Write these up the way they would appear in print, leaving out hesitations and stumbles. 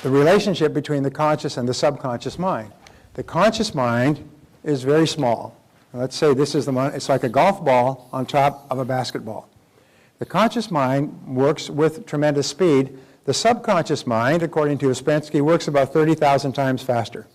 the relationship between the conscious and the subconscious mind. The conscious mind is very small. Let's say this is the one, it's like a golf ball on top of a basketball. The conscious mind works with tremendous speed. The subconscious mind, according to Ouspensky, works about 30,000 times faster.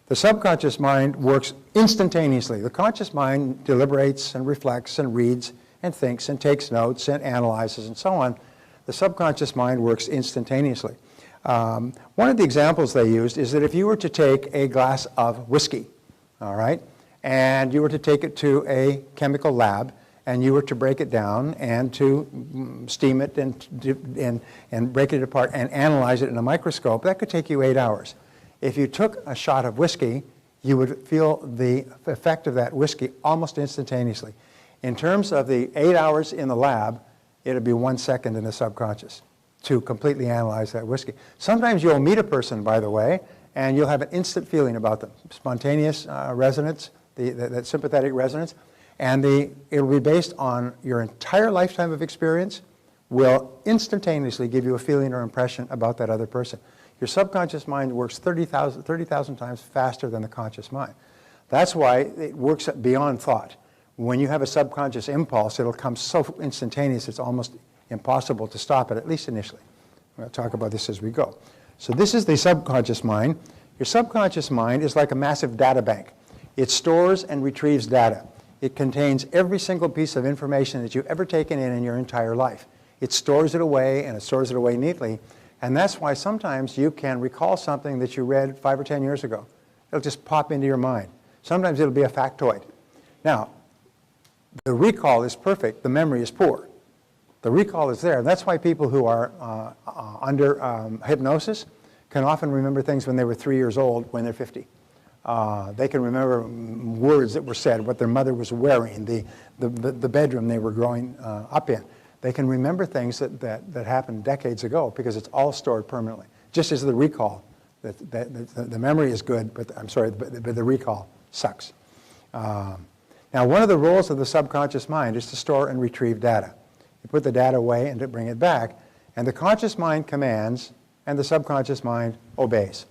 The subconscious mind works instantaneously. The conscious mind deliberates and reflects and reads and thinks and takes notes and analyzes and so on. The subconscious mind works instantaneously. One of the examples they used is that if you were to take a glass of whiskey, all right, and you were to take it to a chemical lab, and you were to break it down and to steam it and break it apart and analyze it in a microscope, that could take you 8 hours. If you took a shot of whiskey, you would feel the effect of that whiskey almost instantaneously. In terms of the 8 hours in the lab, it would be 1 second in the subconscious to completely analyze that whiskey. Sometimes you'll meet a person, by the way, and you'll have an instant feeling about them. Spontaneous resonance, that sympathetic resonance. And it'll be based on your entire lifetime of experience, will instantaneously give you a feeling or impression about that other person. Your subconscious mind works 30,000 times faster than the conscious mind. That's why it works beyond thought. When you have a subconscious impulse, it'll come so instantaneous it's almost impossible to stop it, at least initially. We'll talk about this as we go. So this is the subconscious mind. Your subconscious mind is like a massive data bank. It stores and retrieves data. It contains every single piece of information that you've ever taken in your entire life. It stores it away, and it stores it away neatly. And that's why sometimes you can recall something that you read 5 or 10 years ago. It'll just pop into your mind. Sometimes it'll be a factoid. Now, the recall is perfect. The memory is poor. The recall is there. That's why people who are under hypnosis can often remember things when they were 3 years old when they're 50. They can remember words that were said, what their mother was wearing, the bedroom they were growing up in. They can remember things that happened decades ago because it's all stored permanently. Just as the recall, the memory is good, but the recall sucks. Now, one of the roles of the subconscious mind is to store and retrieve data. You put the data away and to bring it back, and the conscious mind commands, and the subconscious mind obeys.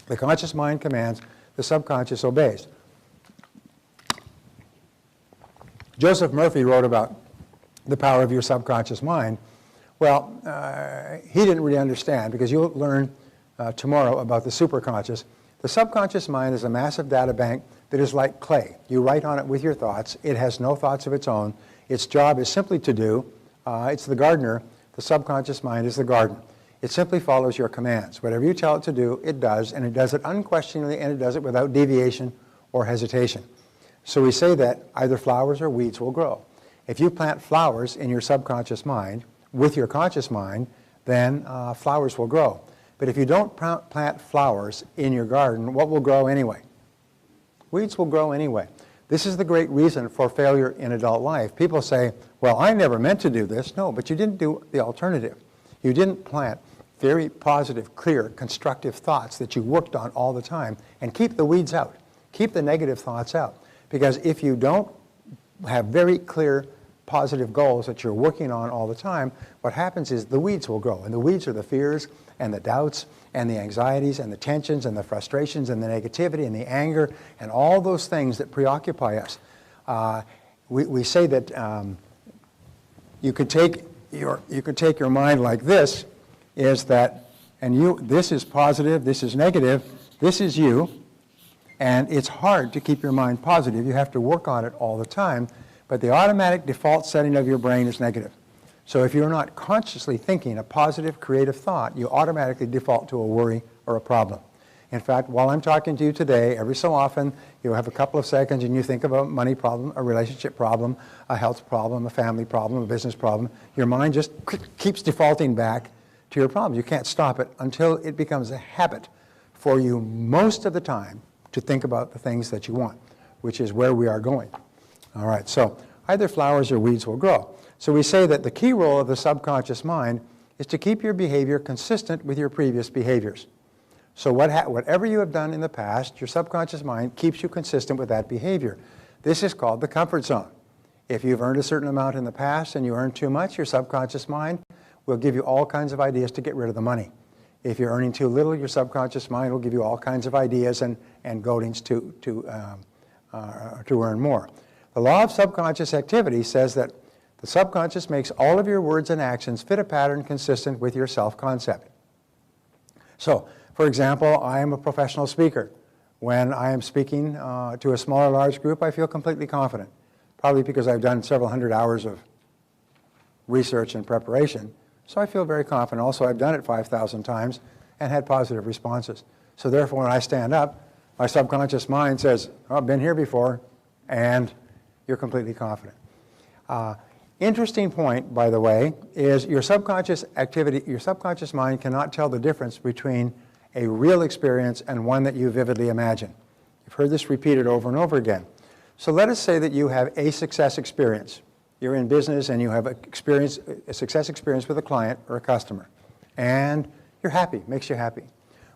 The conscious mind commands, the subconscious obeys. Joseph Murphy wrote about the power of your subconscious mind. Well, he didn't really understand, because you'll learn tomorrow about the superconscious. The subconscious mind is a massive data bank that is like clay. You write on it with your thoughts. It has no thoughts of its own. Its job is simply to do. It's the gardener. The subconscious mind is the garden. It simply follows your commands. Whatever you tell it to do, it does, and it does it unquestioningly, and it does it without deviation or hesitation. So we say that either flowers or weeds will grow. If you plant flowers in your subconscious mind with your conscious mind, then flowers will grow. But if you don't plant flowers in your garden, what will grow anyway? Weeds will grow anyway. This is the great reason for failure in adult life. People say, well, I never meant to do this. No, but you didn't do the alternative. You didn't plant very positive, clear, constructive thoughts that you worked on all the time, and keep the weeds out. Keep the negative thoughts out. Because if you don't have very clear, positive goals that you're working on all the time, what happens is the weeds will grow. And the weeds are the fears and the doubts and the anxieties and the tensions and the frustrations and the negativity and the anger and all those things that preoccupy us. We say that you could take your mind like this, is that, and this is positive, this is negative, this is you, and it's hard to keep your mind positive. You have to work on it all the time, but the automatic default setting of your brain is negative. So if you're not consciously thinking a positive, creative thought, you automatically default to a worry or a problem. In fact, while I'm talking to you today, every so often, you'll have a couple of seconds and you think of a money problem, a relationship problem, a health problem, a family problem, a business problem. Your mind just keeps defaulting back to your problem. You can't stop it until it becomes a habit for you most of the time to think about the things that you want, which is where we are going. All right, so either flowers or weeds will grow. So we say that the key role of the subconscious mind is to keep your behavior consistent with your previous behaviors. So whatever you have done in the past, your subconscious mind keeps you consistent with that behavior. This is called the comfort zone. If you've earned a certain amount in the past and you earn too much, your subconscious mind will give you all kinds of ideas to get rid of the money. If you're earning too little, your subconscious mind will give you all kinds of ideas and goadings to earn more. The law of subconscious activity says that the subconscious makes all of your words and actions fit a pattern consistent with your self-concept. So, for example, I am a professional speaker. When I am speaking to a small or large group, I feel completely confident, probably because I've done several hundred hours of research and preparation. So I feel very confident. Also, I've done it 5,000 times and had positive responses. So therefore, when I stand up, my subconscious mind says, oh, I've been here before, and you're completely confident. Interesting point, by the way, is your subconscious activity, your subconscious mind cannot tell the difference between a real experience and one that you vividly imagine. You've heard this repeated over and over again. So let us say that you have a success experience. You're in business and you have a success experience with a client or a customer. And you're happy, makes you happy.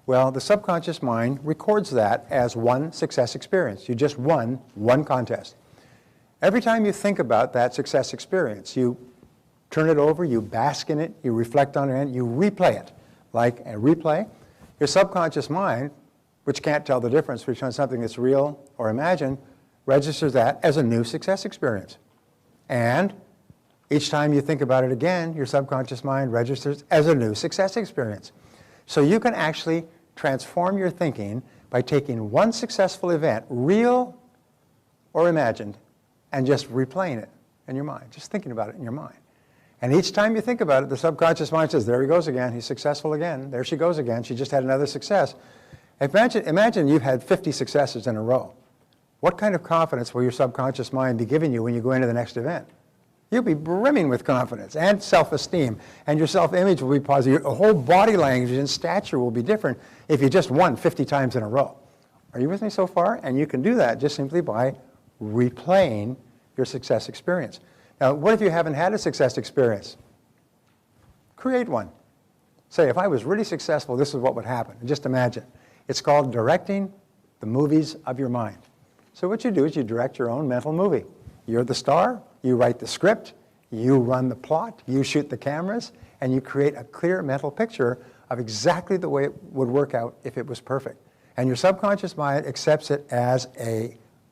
Well, the subconscious mind records that as one success experience. You just won one contest. Every time you think about that success experience, you turn it over, you bask in it, you reflect on it, and you replay it. Like a replay, your subconscious mind, which can't tell the difference between something that's real or imagined, registers that as a new success experience. And each time you think about it again, your subconscious mind registers as a new success experience. So you can actually transform your thinking by taking one successful event, real or imagined, and just replaying it in your mind, just thinking about it in your mind. And each time you think about it, the subconscious mind says, there he goes again, he's successful again, there she goes again, she just had another success. Imagine you've had 50 successes in a row. What kind of confidence will your subconscious mind be giving you when you go into the next event? You'll be brimming with confidence and self-esteem, and your self-image will be positive. Your whole body language and stature will be different if you just won 50 times in a row. Are you with me so far? And you can do that just simply by replaying your success experience. Now, what if you haven't had a success experience? Create one. Say, if I was really successful, this is what would happen. Just imagine. It's called directing the movies of your mind. So what you do is you direct your own mental movie. You're the star, you write the script, you run the plot, you shoot the cameras, and you create a clear mental picture of exactly the way it would work out if it was perfect. And your subconscious mind accepts it as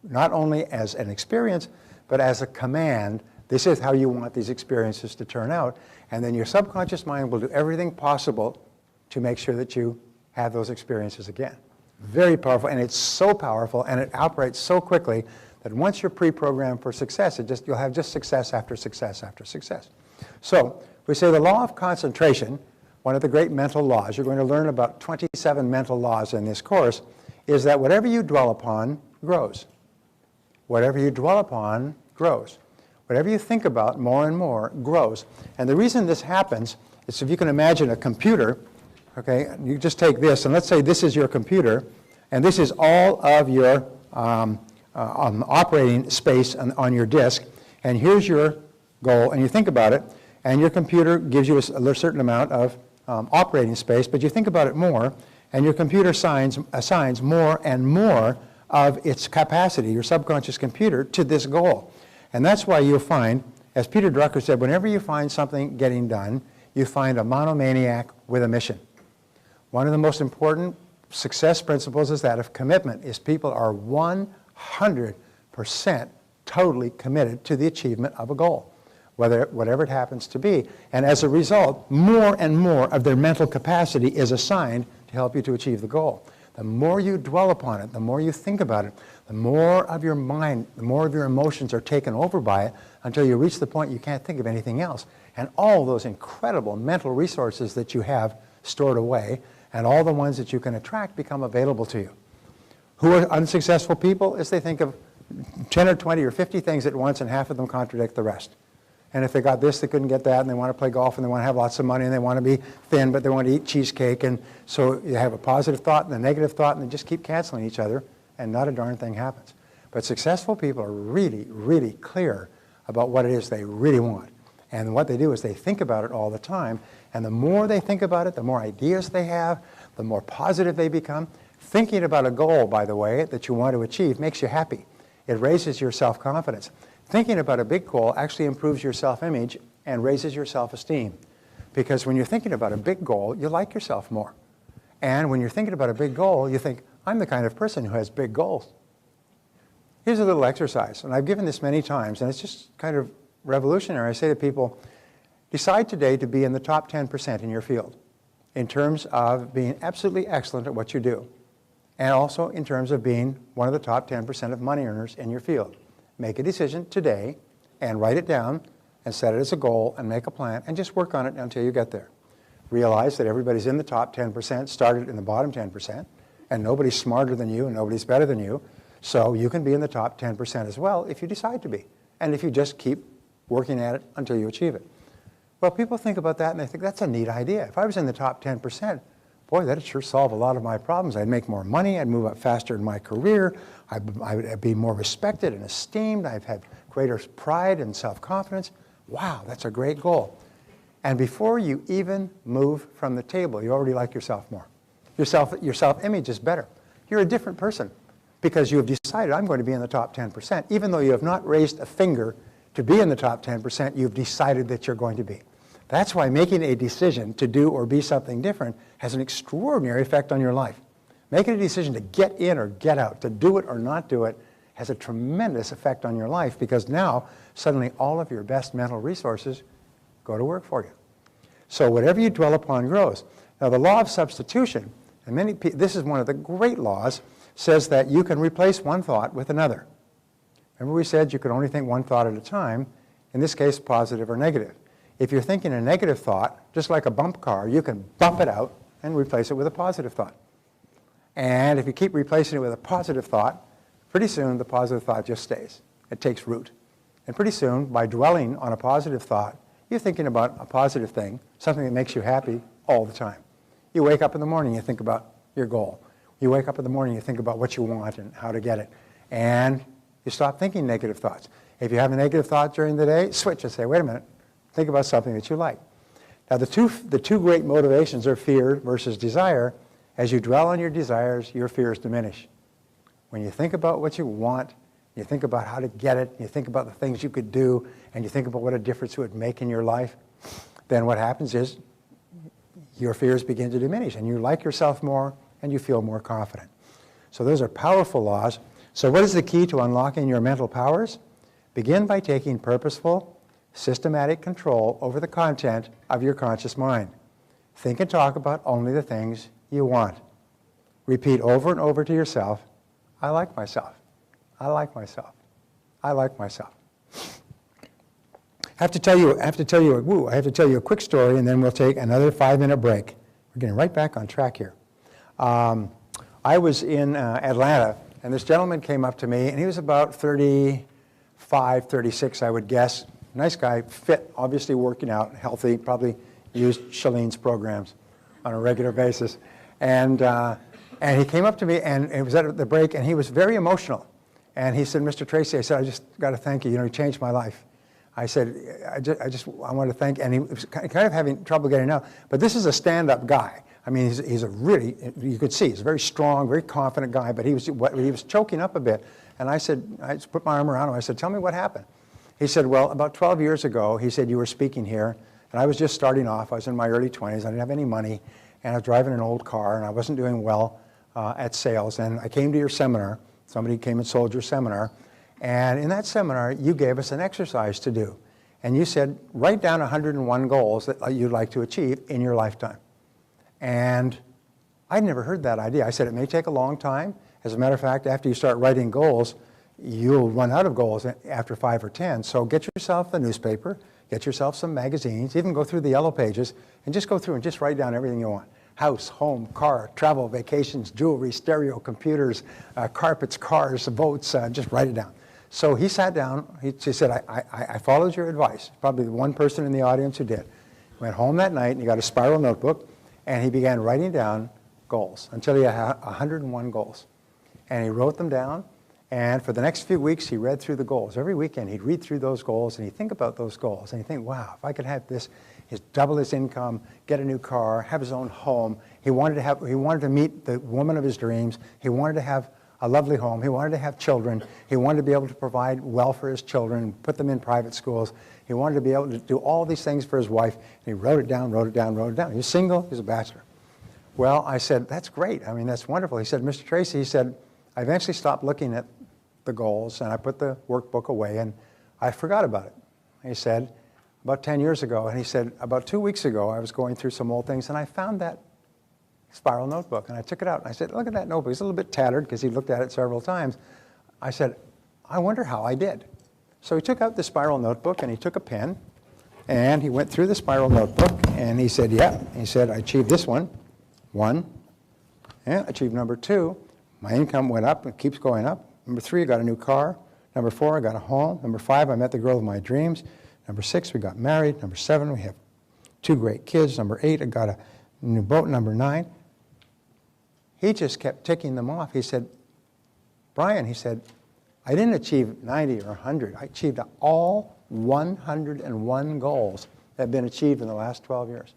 not only as an experience, but as a command. This is how you want these experiences to turn out. And then your subconscious mind will do everything possible to make sure that you have those experiences again. Very powerful, and it's so powerful, and it operates so quickly that once you're pre-programmed for success, you'll have just success after success after success. So we say the law of concentration, one of the great mental laws, you're going to learn about 27 mental laws in this course, is that whatever you dwell upon grows. Whatever you dwell upon grows. Whatever you think about more and more grows. And the reason this happens is if you can imagine a computer. Okay, you just take this, and let's say this is your computer, and this is all of your operating space on your disk, and here's your goal, and you think about it, and your computer gives you a certain amount of operating space, but you think about it more, and your computer assigns more and more of its capacity, your subconscious computer, to this goal. And that's why you'll find, as Peter Drucker said, whenever you find something getting done, you find a monomaniac with a mission. One of the most important success principles is that of commitment, is people are 100% totally committed to the achievement of a goal, whatever it happens to be. And as a result, more and more of their mental capacity is assigned to help you to achieve the goal. The more you dwell upon it, the more you think about it, the more of your mind, the more of your emotions are taken over by it until you reach the point you can't think of anything else. And all those incredible mental resources that you have stored away and all the ones that you can attract become available to you. Who are unsuccessful people? Is they think of 10 or 20 or 50 things at once, and half of them contradict the rest. And if they got this, they couldn't get that, and they want to play golf, and they want to have lots of money, and they want to be thin, but they want to eat cheesecake. And so you have a positive thought and a negative thought, and they just keep canceling each other, and not a darn thing happens. But successful people are really, really clear about what it is they really want. And what they do is they think about it all the time. And the more they think about it, the more ideas they have, the more positive they become. Thinking about a goal, by the way, that you want to achieve makes you happy. It raises your self-confidence. Thinking about a big goal actually improves your self-image and raises your self-esteem. Because when you're thinking about a big goal, you like yourself more. And when you're thinking about a big goal, you think, I'm the kind of person who has big goals. Here's a little exercise, and I've given this many times, and it's just kind of revolutionary. I say to people, decide today to be in the top 10% in your field in terms of being absolutely excellent at what you do, and also in terms of being one of the top 10% of money earners in your field. Make a decision today and write it down and set it as a goal and make a plan and just work on it until you get there. Realize that everybody's in the top 10%, started in the bottom 10%, and nobody's smarter than you and nobody's better than you, so you can be in the top 10% as well if you decide to be, and if you just keep working at it until you achieve it. Well, people think about that and they think, that's a neat idea. If I was in the top 10%, boy, that'd sure solve a lot of my problems. I'd make more money, I'd move up faster in my career, I'd be more respected and esteemed, I'd have greater pride and self-confidence. Wow, that's a great goal. And before you even move from the table, you already like yourself more. Your self-image is better. You're a different person because you have decided, I'm going to be in the top 10%. Even though you have not raised a finger to be in the top 10%, you've decided that you're going to be. That's why making a decision to do or be something different has an extraordinary effect on your life. Making a decision to get in or get out, to do it or not do it, has a tremendous effect on your life because now suddenly all of your best mental resources go to work for you. So whatever you dwell upon grows. Now the law of substitution, and this is one of the great laws, says that you can replace one thought with another. Remember we said you could only think one thought at a time, in this case positive or negative. If you're thinking a negative thought, just like a bump car, you can bump it out and replace it with a positive thought. And if you keep replacing it with a positive thought, pretty soon the positive thought just stays. It takes root. And pretty soon, by dwelling on a positive thought, you're thinking about a positive thing, something that makes you happy all the time. You wake up in the morning, you think about your goal. You wake up in the morning, you think about what you want and how to get it. And you stop thinking negative thoughts. If you have a negative thought during the day, switch and say, wait a minute, think about something that you like. Now the two great motivations are fear versus desire. As you dwell on your desires, your fears diminish. When you think about what you want, you think about how to get it, you think about the things you could do, and you think about what a difference it would make in your life, then what happens is your fears begin to diminish, and you like yourself more, and you feel more confident. So those are powerful laws. So what is the key to unlocking your mental powers? Begin by taking purposeful, systematic control over the content of your conscious mind. Think and talk about only the things you want. Repeat over and over to yourself, I like myself. I like myself. I like myself. I have to tell you a quick story, and then we'll take another 5-minute break. We're getting right back on track here. I was in Atlanta, and this gentleman came up to me, and he was about 35, 36, I would guess. Nice guy, fit, obviously working out, healthy, probably used Shalene's programs on a regular basis. And he came up to me, and it was at the break, and he was very emotional. And he said, Mr. Tracy, I said, I just got to thank you. You know, you changed my life. I said, I want to thank, and he was kind of having trouble getting out. But this is a stand-up guy. I mean, he's a really, you could see, he's a very strong, very confident guy, but he was choking up a bit. And I said, I just put my arm around him. I said, tell me what happened. He said, well, about 12 years ago, he said, you were speaking here, and I was just starting off. I was in my early 20s. I didn't have any money, and I was driving an old car, and I wasn't doing well at sales. And I came to your seminar. Somebody came and sold your seminar. And in that seminar, you gave us an exercise to do. And you said, write down 101 goals that you'd like to achieve in your lifetime. And I'd never heard that idea. I said, it may take a long time. As a matter of fact, after you start writing goals, you'll run out of goals after 5 or 10. So get yourself a newspaper, get yourself some magazines, even go through the yellow pages, and just go through and just write down everything you want. House, home, car, travel, vacations, jewelry, stereo, computers, carpets, cars, boats, just write it down. So he sat down, he said, I followed your advice. Probably the one person in the audience who did. Went home that night and he got a spiral notebook and he began writing down goals until he had 101 goals. And he wrote them down, and for the next few weeks he read through the goals. Every weekend he'd read through those goals and he'd think about those goals and he'd think, wow, if I could have this, double his income, get a new car, have his own home. He wanted to meet the woman of his dreams. He wanted to have a lovely home. He wanted to have children. He wanted to be able to provide well for his children, put them in private schools. He wanted to be able to do all these things for his wife. And he wrote it down, wrote it down, wrote it down. He was single. He was a bachelor. Well, I said, that's great. I mean, that's wonderful. He said, Mr. Tracy, he said, I eventually stopped looking at the goals, and I put the workbook away, and I forgot about it. He said, about 10 years ago, and he said, about 2 weeks ago, I was going through some old things, and I found that spiral notebook, and I took it out, and I said, look at that notebook. It's a little bit tattered because he looked at it several times. I said, I wonder how I did. So he took out the spiral notebook, and he took a pen, and he went through the spiral notebook, and he said, yeah. He said, I achieved this one, yeah, achieved number 2. My income went up, it keeps going up. Number 3, I got a new car. Number 4, I got a home. Number 5, I met the girl of my dreams. Number 6, we got married. Number 7, we have 2 great kids. Number 8, I got a new boat. Number 9. He just kept ticking them off. He said, Brian, he said, I didn't achieve 90 or 100. I achieved all 101 goals that have been achieved in the last 12 years.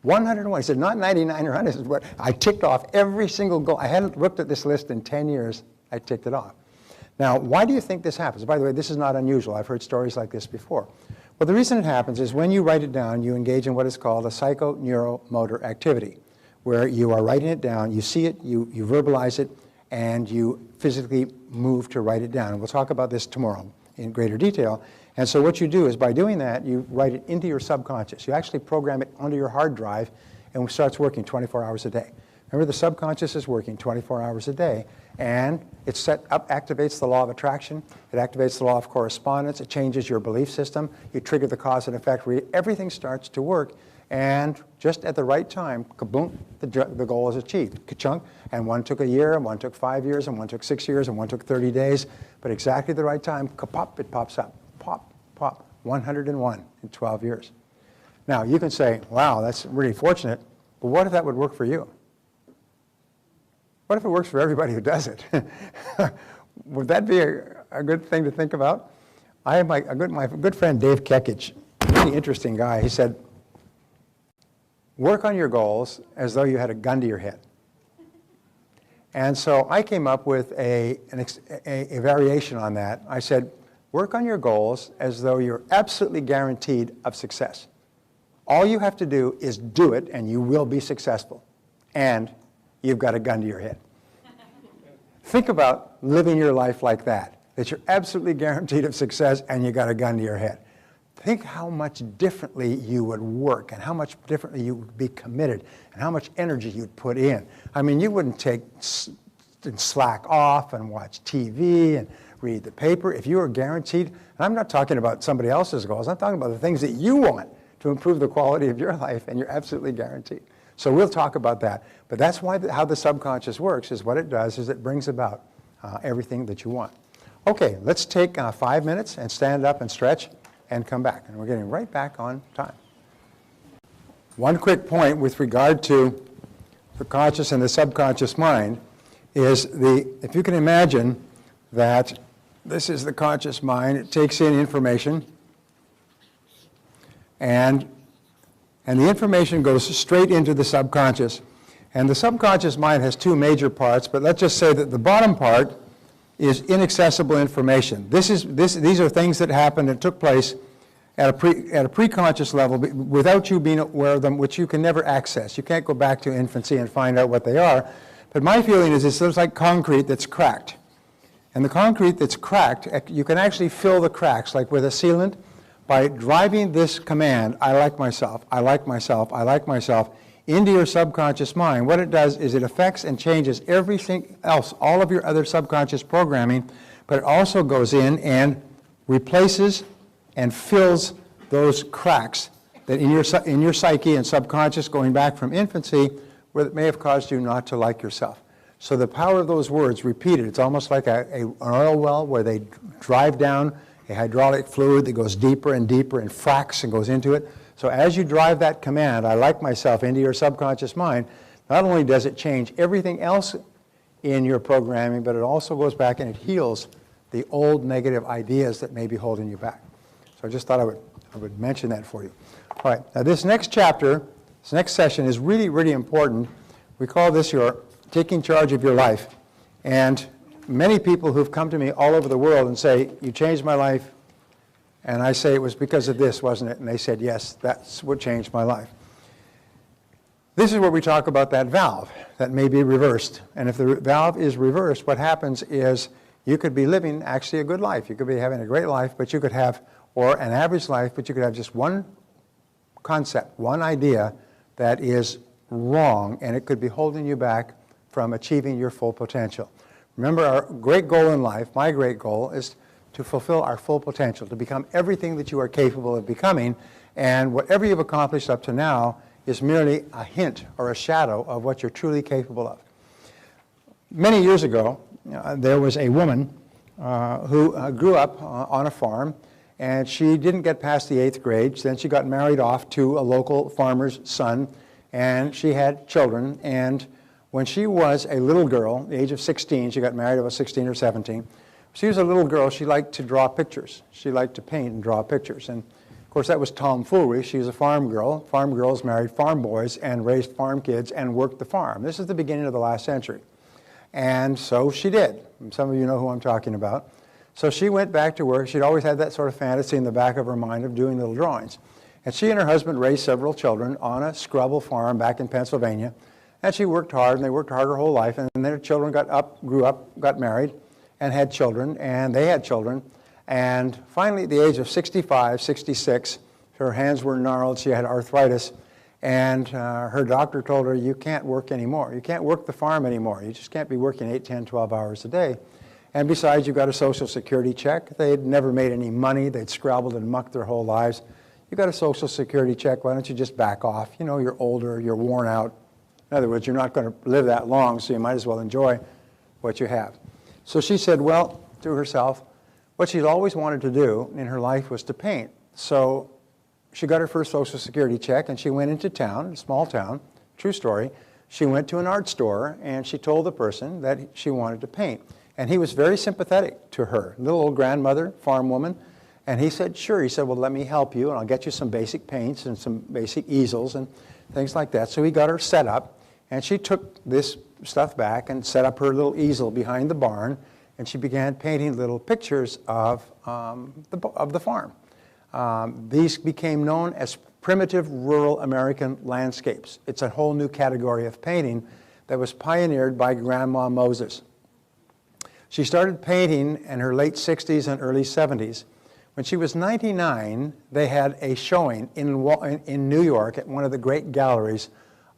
101. He said, not 99 or 100. This is what I ticked off every single goal. I hadn't looked at this list in 10 years. I ticked it off. Now, why do you think this happens? By the way, this is not unusual. I've heard stories like this before. Well, the reason it happens is when you write it down, you engage in what is called a psychoneuromotor activity, where you are writing it down, you see it, you verbalize it, and you physically move to write it down. And we'll talk about this tomorrow in greater detail. And so what you do is by doing that, you write it into your subconscious. You actually program it onto your hard drive, and it starts working 24 hours a day. Remember, the subconscious is working 24 hours a day, and it activates the law of attraction, it activates the law of correspondence, it changes your belief system, you trigger the cause and effect, everything starts to work, and just at the right time, kaboom, the goal is achieved, ka-chunk, and one took a year, and one took 5 years, and one took 6 years, and one took 30 days, but exactly the right time, ka-pop, it pops up, pop, pop, 101 in 12 years. Now, you can say, wow, that's really fortunate, but what if that would work for you? What if it works for everybody who does it? Would that be a good thing to think about? I have my good friend Dave Kekich, really interesting guy. He said, work on your goals as though you had a gun to your head. And so I came up with a variation on that. I said, work on your goals as though you're absolutely guaranteed of success. All you have to do is do it, and you will be successful. And you've got a gun to your head. Think about living your life like that you're absolutely guaranteed of success and you got a gun to your head. Think how much differently you would work and how much differently you would be committed and how much energy you'd put in. I mean, you wouldn't slack off and watch TV and read the paper if you were guaranteed. And I'm not talking about somebody else's goals. I'm talking about the things that you want to improve the quality of your life, and you're absolutely guaranteed. So we'll talk about that. But that's how the subconscious works, is what it does is it brings about everything that you want. Okay, let's take 5 minutes and stand up and stretch and come back. And we're getting right back on time. One quick point with regard to the conscious and the subconscious mind is if you can imagine that this is the conscious mind, it takes in information, and the information goes straight into the subconscious. And the subconscious mind has two major parts, but let's just say that the bottom part is inaccessible information. These are things that happened and took place at a preconscious level without you being aware of them, which you can never access. You can't go back to infancy and find out what they are. But my feeling is it's like concrete that's cracked. And the concrete that's cracked, you can actually fill the cracks, like with a sealant, by driving this command, I like myself, I like myself, I like myself, into your subconscious mind. What it does is it affects and changes everything else, all of your other subconscious programming, but it also goes in and replaces and fills those cracks that in your psyche and subconscious going back from infancy, where it may have caused you not to like yourself. So the power of those words repeated, it's almost like an oil well where they drive down a hydraulic fluid that goes deeper and deeper and fracks and goes into it. So as you drive that command, I like myself, into your subconscious mind, not only does it change everything else in your programming, but it also goes back and it heals the old negative ideas that may be holding you back. So I just thought I would mention that for you. All right, now this next chapter, this next session is really, really important. We call this your taking charge of your life. And many people who've come to me all over the world and say, you changed my life, and I say it was because of this, wasn't it? And they said, yes, that's what changed my life. This is where we talk about that valve that may be reversed. And if the valve is reversed, what happens is you could be living actually a good life. You could be having a great life, but you could have, or an average life, but you could have just one concept, one idea that is wrong, and it could be holding you back from achieving your full potential. Remember, our great goal in life, my great goal, is to fulfill our full potential, to become everything that you are capable of becoming, and whatever you've accomplished up to now is merely a hint or a shadow of what you're truly capable of. Many years ago, there was a woman who grew up on a farm, and she didn't get past the 8th grade. Then she got married off to a local farmer's son, and she had children. And when she was a little girl, the age of 16, she got married about 16 or 17. She was a little girl. She liked to draw pictures. She liked to paint and draw pictures. And of course, that was tomfoolery. She was a farm girl. Farm girls married farm boys and raised farm kids and worked the farm. This is the beginning of the last century. And so she did. Some of you know who I'm talking about. So she went back to work. She'd always had that sort of fantasy in the back of her mind of doing little drawings. And she and her husband raised several children on a scrubble farm back in Pennsylvania. And she worked hard, and they worked hard her whole life. And then their children grew up, got married, and had children, and they had children. And finally, at the age of 65, 66, her hands were gnarled. She had arthritis. And her doctor told her, you can't work anymore. You can't work the farm anymore. You just can't be working 8, 10, 12 hours a day. And besides, you've got a Social Security check. They'd never made any money. They'd scrabbled and mucked their whole lives. You've got a Social Security check. Why don't you just back off? You know, you're older. You're worn out. In other words, you're not going to live that long, so you might as well enjoy what you have. So she said, well, to herself, what she'd always wanted to do in her life was to paint. So she got her first Social Security check, and she went into town, a small town, true story. She went to an art store, and she told the person that she wanted to paint. And he was very sympathetic to her, little old grandmother, farm woman. And he said, sure. He said, well, let me help you, and I'll get you some basic paints and some basic easels and things like that. So he got her set up, and she took this stuff back and set up her little easel behind the barn, and she began painting little pictures of the farm. These became known as primitive rural American landscapes. It's a whole new category of painting that was pioneered by Grandma Moses. She started painting in her late 60s and early 70s. When she was 99, they had a showing in New York at one of the great galleries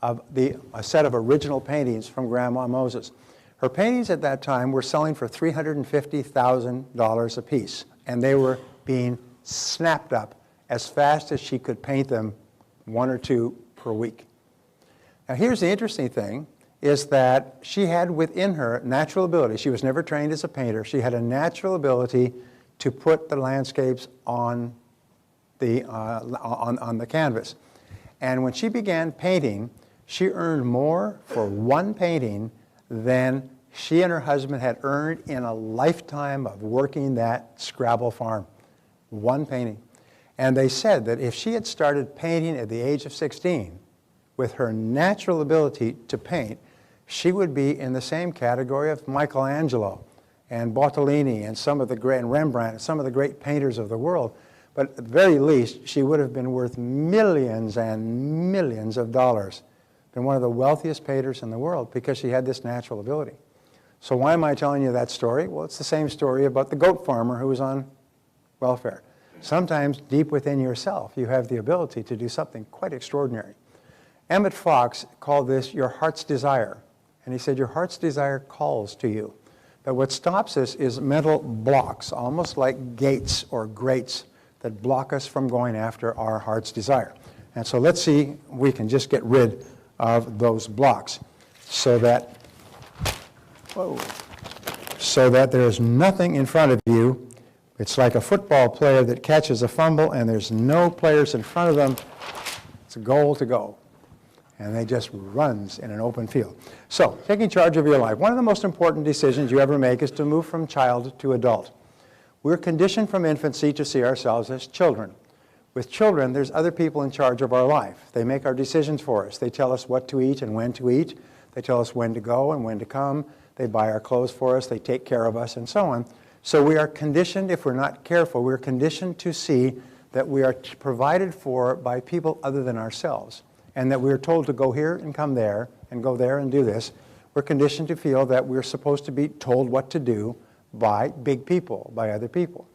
of a set of original paintings from Grandma Moses. Her paintings at that time were selling for $350,000 a piece, and they were being snapped up as fast as she could paint them, 1 or 2 per week. Now here's the interesting thing, is that she had within her natural ability. She was never trained as a painter. She had a natural ability to put the landscapes on the canvas. And when she began painting, she earned more for one painting than she and her husband had earned in a lifetime of working that Scrabble farm. One painting. And they said that if she had started painting at the age of 16 with her natural ability to paint, she would be in the same category of Michelangelo and Bottolini and some of the great, and Rembrandt, and some of the great painters of the world. But at the very least, she would have been worth millions and millions of dollars. Been one of the wealthiest painters in the world because she had this natural ability. So why am I telling you that story? Well, it's the same story about the goat farmer who was on welfare. Sometimes deep within yourself, you have the ability to do something quite extraordinary. Emmett Fox called this your heart's desire. And he said, your heart's desire calls to you. But what stops us is mental blocks, almost like gates or grates that block us from going after our heart's desire. And so let's see if we can just get rid of those blocks so that, there's nothing in front of you. It's like a football player that catches a fumble and there's no players in front of them. It's a goal to go. And they just runs in an open field. So, taking charge of your life. One of the most important decisions you ever make is to move from child to adult. We're conditioned from infancy to see ourselves as children. With children, there's other people in charge of our life. They make our decisions for us. They tell us what to eat and when to eat. They tell us when to go and when to come. they buy our clothes for us, they take care of us, and so on. So we are conditioned, if we're not careful, we're conditioned to see that we are provided for by people other than ourselves, and that we're told to go here and come there, and go there and do this. We're conditioned to feel that we're supposed to be told what to do by big people, by other people.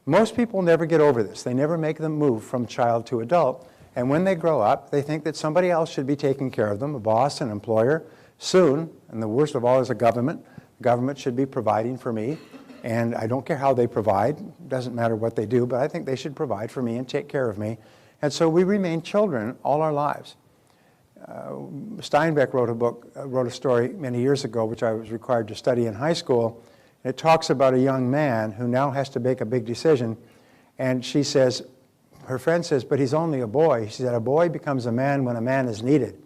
Most people never get over this. They never make the move from child to adult. And when they grow up, they think that somebody else should be taking care of them, a boss, an employer. Soon, and the worst of all is a government. The government should be providing for me. And I don't care how they provide. It doesn't matter what they do, but I think they should provide for me and take care of me. And so we remain children all our lives. Steinbeck wrote a story many years ago, which I was required to study in high school. It talks about a young man who now has to make a big decision. And she says, her friend says, but he's only a boy. She said, a boy becomes a man when a man is needed.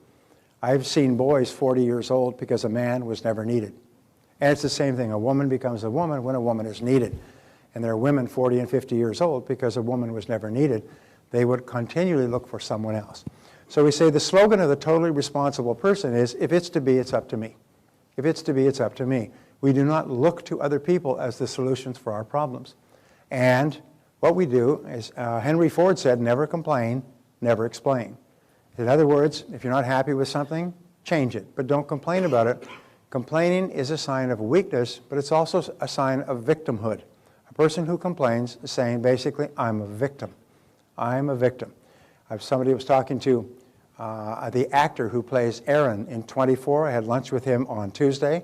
I've seen boys 40 years old because a man was never needed. And it's the same thing. A woman becomes a woman when a woman is needed. And there are women 40 and 50 years old because a woman was never needed. They would continually look for someone else. So we say the slogan of the totally responsible person is, if it's to be, it's up to me. If it's to be, it's up to me. We do not look to other people as the solutions for our problems. And what we do is, Henry Ford said, never complain, never explain. In other words, if you're not happy with something, change it, but don't complain about it. Complaining is a sign of weakness, but it's also a sign of victimhood. A person who complains is saying, basically, I'm a victim. I'm a victim. Somebody was talking to the actor who plays Aaron in 24. I had lunch with him on Tuesday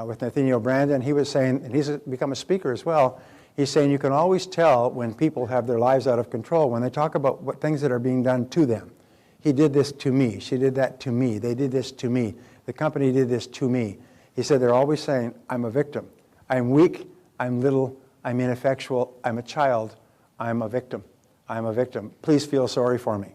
with Nathaniel Brandon. He was saying, and he's become a speaker as well, he's saying you can always tell when people have their lives out of control when they talk about what things that are being done to them. He did this to me. She did that to me. They did this to me. The company did this to me. He said they're always saying, I'm a victim. I'm weak. I'm little. I'm ineffectual. I'm a child. I'm a victim. I'm a victim. Please feel sorry for me.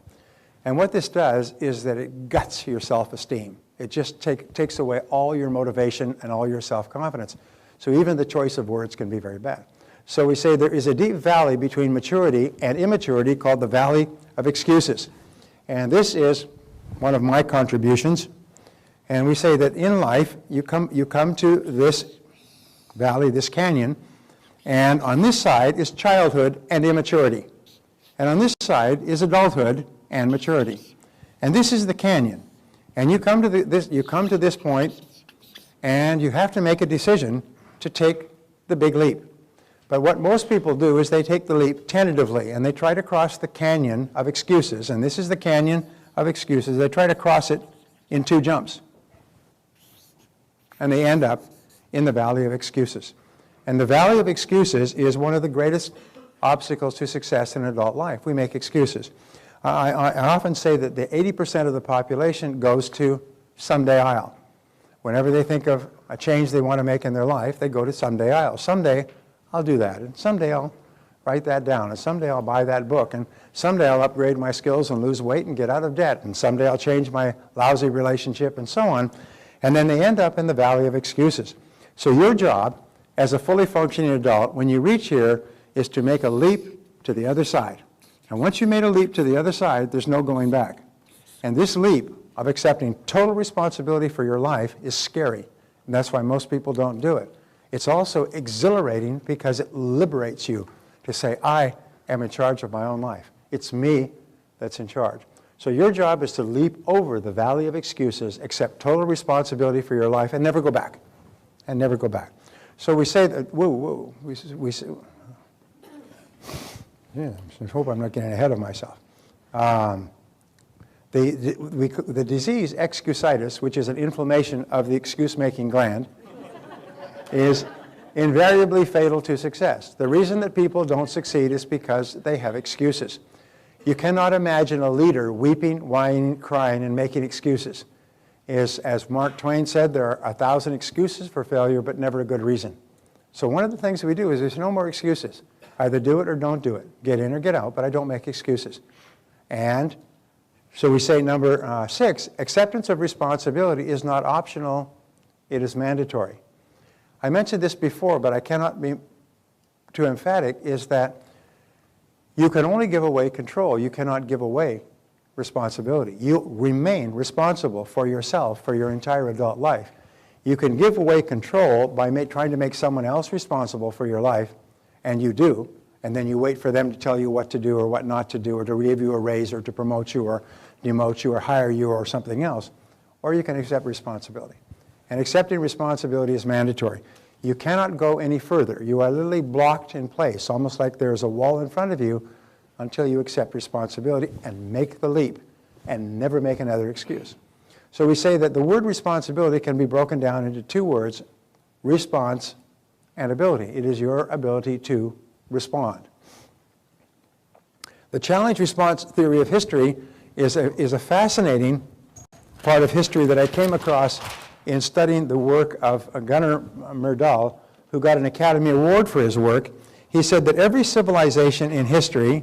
And what this does is that it guts your self-esteem. It just takes away all your motivation and all your self-confidence. So even the choice of words can be very bad. So we say there is a deep valley between maturity and immaturity called the valley of excuses. And this is one of my contributions. And we say that in life, you come to this valley, this canyon, and on this side is childhood and immaturity. And on this side is adulthood and maturity. And this is the canyon. And you come to this point, and you have to make a decision to take the big leap. But what most people do is they take the leap tentatively, and they try to cross the canyon of excuses. And this is the canyon of excuses. They try to cross it in 2 jumps. And they end up in the valley of excuses. And the valley of excuses is one of the greatest obstacles to success in adult life. We make excuses. I often say that the 80% of the population goes to someday I'll. Whenever they think of a change they want to make in their life, they go to someday I'll. Someday I'll do that, and someday I'll write that down, and someday I'll buy that book, and someday I'll upgrade my skills and lose weight and get out of debt, and someday I'll change my lousy relationship, and so on. And then they end up in the valley of excuses. So your job as a fully functioning adult, when you reach here, is to make a leap to the other side. And once you made a leap to the other side, there's no going back. And this leap of accepting total responsibility for your life is scary. And that's why most people don't do it. It's also exhilarating because it liberates you to say, I am in charge of my own life. It's me that's in charge. So your job is to leap over the valley of excuses, accept total responsibility for your life, and never go back. And never go back. So we say that, we say, yeah, I hope I'm not getting ahead of myself. The disease excusitis, which is an inflammation of the excuse-making gland, is invariably fatal to success. The reason that people don't succeed is because they have excuses. You cannot imagine a leader weeping, whining, crying, and making excuses. As Mark Twain said, there are 1,000 excuses for failure, but never a good reason. So one of the things we do is there's no more excuses. Either do it or don't do it. Get in or get out, but I don't make excuses. And so we say number 6, acceptance of responsibility is not optional, it is mandatory. I mentioned this before, but I cannot be too emphatic, is that you can only give away control. You cannot give away responsibility. You remain responsible for yourself for your entire adult life. You can give away control by trying to make someone else responsible for your life, and you do, and then you wait for them to tell you what to do or what not to do, or to give you a raise or to promote you or demote you or hire you or something else. Or you can accept responsibility. And accepting responsibility is mandatory. You cannot go any further. You are literally blocked in place, almost like there's a wall in front of you, until you accept responsibility and make the leap and never make another excuse. So we say that the word responsibility can be broken down into two words, response and ability. It is your ability to respond. The challenge response theory of history is a fascinating part of history that I came across in studying the work of Gunnar Myrdal, who got an Academy Award for his work. He said that every civilization in history, I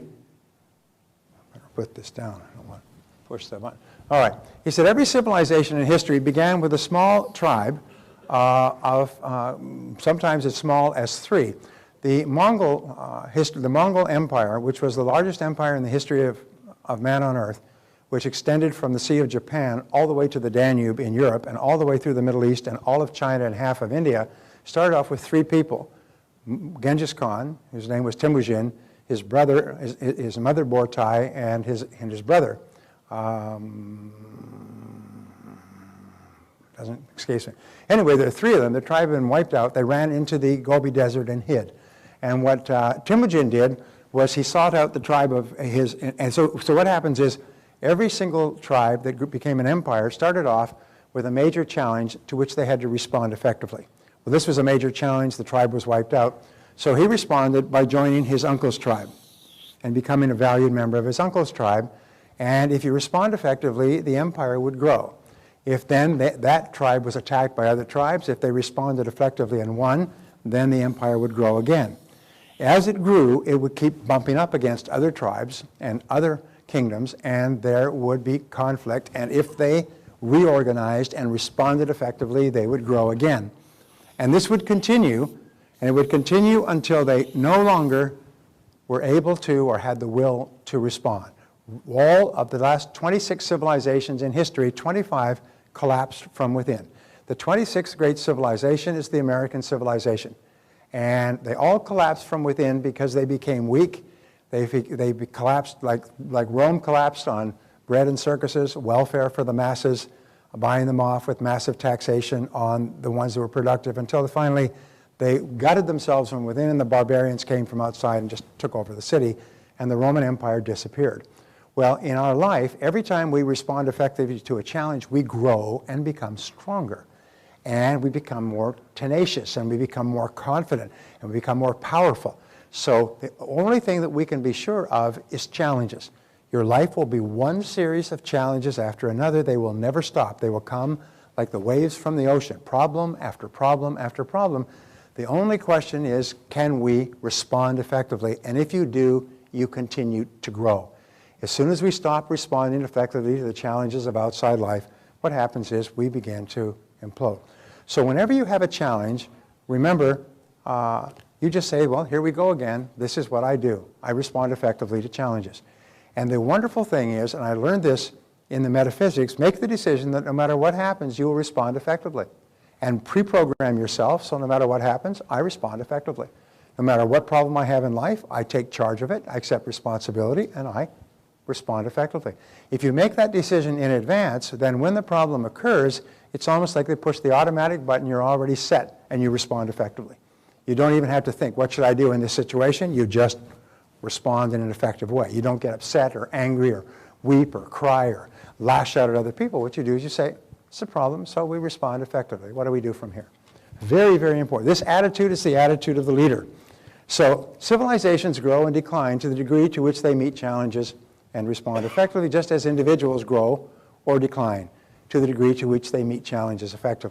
better put this down, I don't want to push that button. All right, he said every civilization in history began with a small tribe sometimes as small as 3. The Mongol Empire, which was the largest empire in the history of man on earth, which extended from the Sea of Japan all the way to the Danube in Europe and all the way through the Middle East and all of China and half of India, started off with 3 people. Genghis Khan, whose name was Temujin, his brother, his mother Bortai, and his brother. Doesn't escape me. Anyway, there are 3 of them. The tribe had been wiped out. They ran into the Gobi Desert and hid. And what Temujin did was he sought out the tribe of his, and so what happens is every single tribe that became an empire started off with a major challenge to which they had to respond effectively. Well, this was a major challenge. The tribe was wiped out. So he responded by joining his uncle's tribe and becoming a valued member of his uncle's tribe. And if you respond effectively, the empire would grow. If then that tribe was attacked by other tribes, if they responded effectively and won, then the empire would grow again. As it grew, it would keep bumping up against other tribes and other kingdoms, and there would be conflict. And if they reorganized and responded effectively, they would grow again. And this would continue, and it would continue until they no longer were able to or had the will to respond. All of the last 26 civilizations in history, 25 collapsed from within. The 26th great civilization is the American civilization. And they all collapsed from within because they became weak. They collapsed like Rome collapsed on bread and circuses, welfare for the masses, buying them off with massive taxation on the ones that were productive, until finally they gutted themselves from within and the barbarians came from outside and just took over the city, and the Roman Empire disappeared. Well, in our life, every time we respond effectively to a challenge, we grow and become stronger. And we become more tenacious, and we become more confident, and we become more powerful. So the only thing that we can be sure of is challenges. Your life will be one series of challenges after another. They will never stop. They will come like the waves from the ocean, problem after problem after problem. The only question is, can we respond effectively? And if you do, you continue to grow. As soon as we stop responding effectively to the challenges of outside life, what happens is we begin to implode. So whenever you have a challenge, remember, you just say, well, here we go again. This is what I do. I respond effectively to challenges. And the wonderful thing is, and I learned this in the metaphysics, make the decision that no matter what happens, you will respond effectively. And pre-program yourself, so no matter what happens, I respond effectively. No matter what problem I have in life, I take charge of it, I accept responsibility, and I respond effectively. If you make that decision in advance, then when the problem occurs, it's almost like they push the automatic button, you're already set, and you respond effectively. You don't even have to think, what should I do in this situation? You just respond in an effective way. You don't get upset or angry or weep or cry or lash out at other people. What you do is you say, it's a problem, so we respond effectively. What do we do from here? Very, very important. This attitude is the attitude of the leader. So civilizations grow and decline to the degree to which they meet challenges and respond effectively, just as individuals grow or decline to the degree to which they meet challenges effectively.